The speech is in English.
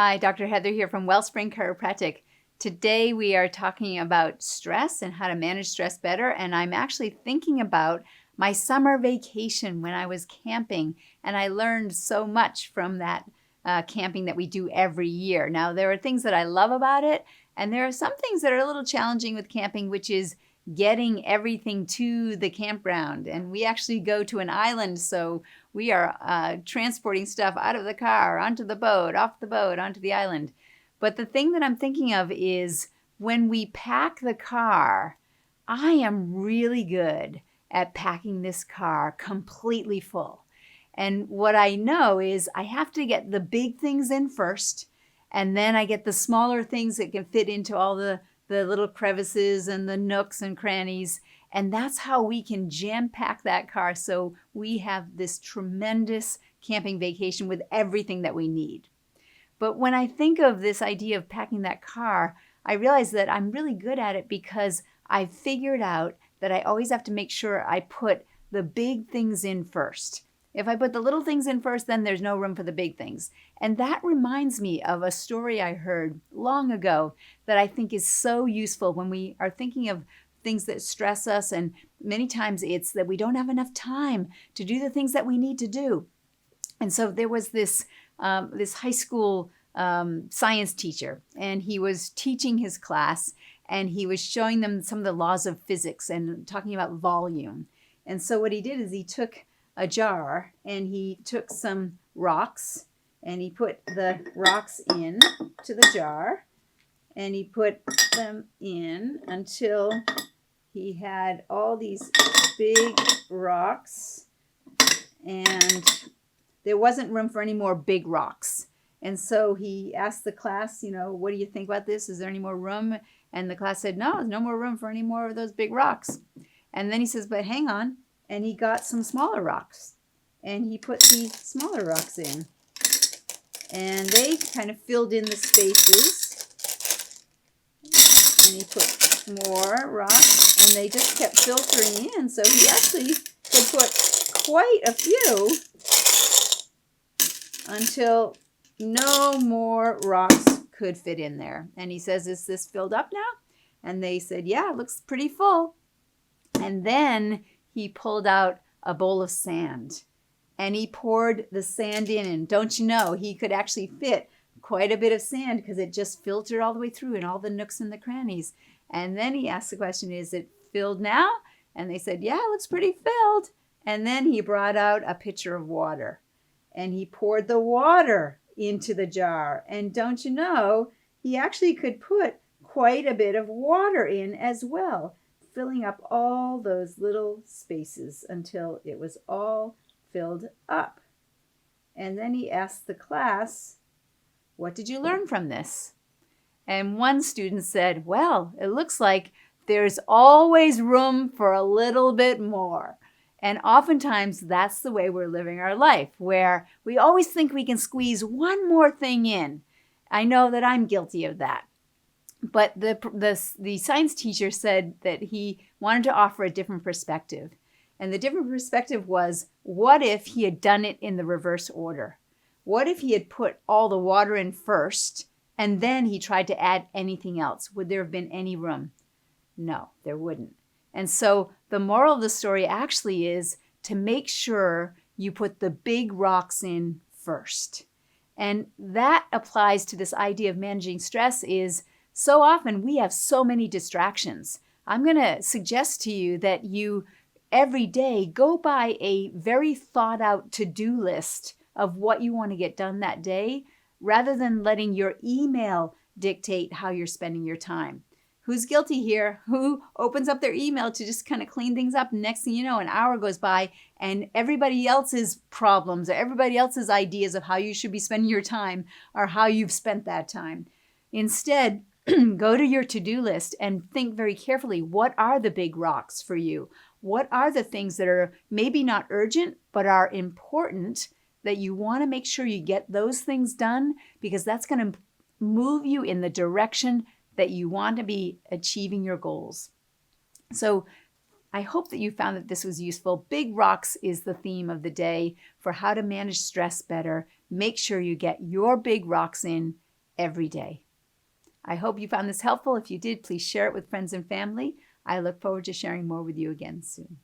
Hi, Dr. Heather here from Wellspring Chiropractic. Today we are talking about stress and how to manage stress better, and I'm actually thinking about my summer vacation when I was camping, and I learned so much from that camping that we do every year. Now, there are things that I love about it, and there are some things that are a little challenging with camping, which is getting everything to the campground. And we actually go to an island, so we are transporting stuff out of the car, onto the boat, off the boat, onto the island. But the thing that I'm thinking of is when we pack the car, I am really good at packing this car completely full. And what I know is I have to get the big things in first, and then I get the smaller things that can fit into all the little crevices and the nooks and crannies. And that's how we can jam-pack that car so we have this tremendous camping vacation with everything that we need. But when I think of this idea of packing that car, I realize that I'm really good at it because I figured out that I always have to make sure I put the big things in first. If I put the little things in first, then there's no room for the big things. And that reminds me of a story I heard long ago that I think is so useful when we are thinking of things that stress us. And many times it's that we don't have enough time to do the things that we need to do. And so there was this high school science teacher, and he was teaching his class, and he was showing them some of the laws of physics and talking about volume. And so what he did is he took a jar and he took some rocks and he put the rocks in to the jar, and he put them in until he had all these big rocks, and there wasn't room for any more big rocks. And so he asked the class, what do you think about this? Is there any more room? And the class said, no, there's no more room for any more of those big rocks. And then he says, but hang on. And he got some smaller rocks, and he put the smaller rocks in, and they kind of filled in the spaces. And he put more rocks, and they just kept filtering in. So he actually could put quite a few until no more rocks could fit in there. And he says, is this filled up now? And they said, yeah, it looks pretty full. And then he pulled out a bowl of sand, and he poured the sand in. And don't you know, he could actually fit quite a bit of sand because it just filtered all the way through in all the nooks and the crannies. And then he asked the question, is it filled now? And they said, yeah, it looks pretty filled. And then he brought out a pitcher of water, and he poured the water into the jar. And don't you know, he actually could put quite a bit of water in as well, filling up all those little spaces until it was all filled up. And then he asked the class, what did you learn from this? And one student said, well, it looks like there's always room for a little bit more. And oftentimes that's the way we're living our life, where we always think we can squeeze one more thing in. I know that I'm guilty of that. But the science teacher said that he wanted to offer a different perspective. And the different perspective was, what if he had done it in the reverse order? What if he had put all the water in first, and then he tried to add anything else? Would there have been any room? No, there wouldn't. And so the moral of the story actually is to make sure you put the big rocks in first. And that applies to this idea of managing stress. Is so often we have so many distractions. I'm going to suggest to you that you every day go by a very thought out to-do list of what you want to get done that day, rather than letting your email dictate how you're spending your time. Who's guilty here? Who opens up their email to just kind of clean things up? Next thing you know, an hour goes by and everybody else's problems or everybody else's ideas of how you should be spending your time are how you've spent that time. Instead, go to your to-do list and think very carefully, what are the big rocks for you? What are the things that are maybe not urgent, but are important, that you want to make sure you get those things done, because that's going to move you in the direction that you want to be achieving your goals. So I hope that you found that this was useful. Big rocks is the theme of the day for how to manage stress better. Make sure you get your big rocks in every day. I hope you found this helpful. If you did, please share it with friends and family. I look forward to sharing more with you again soon.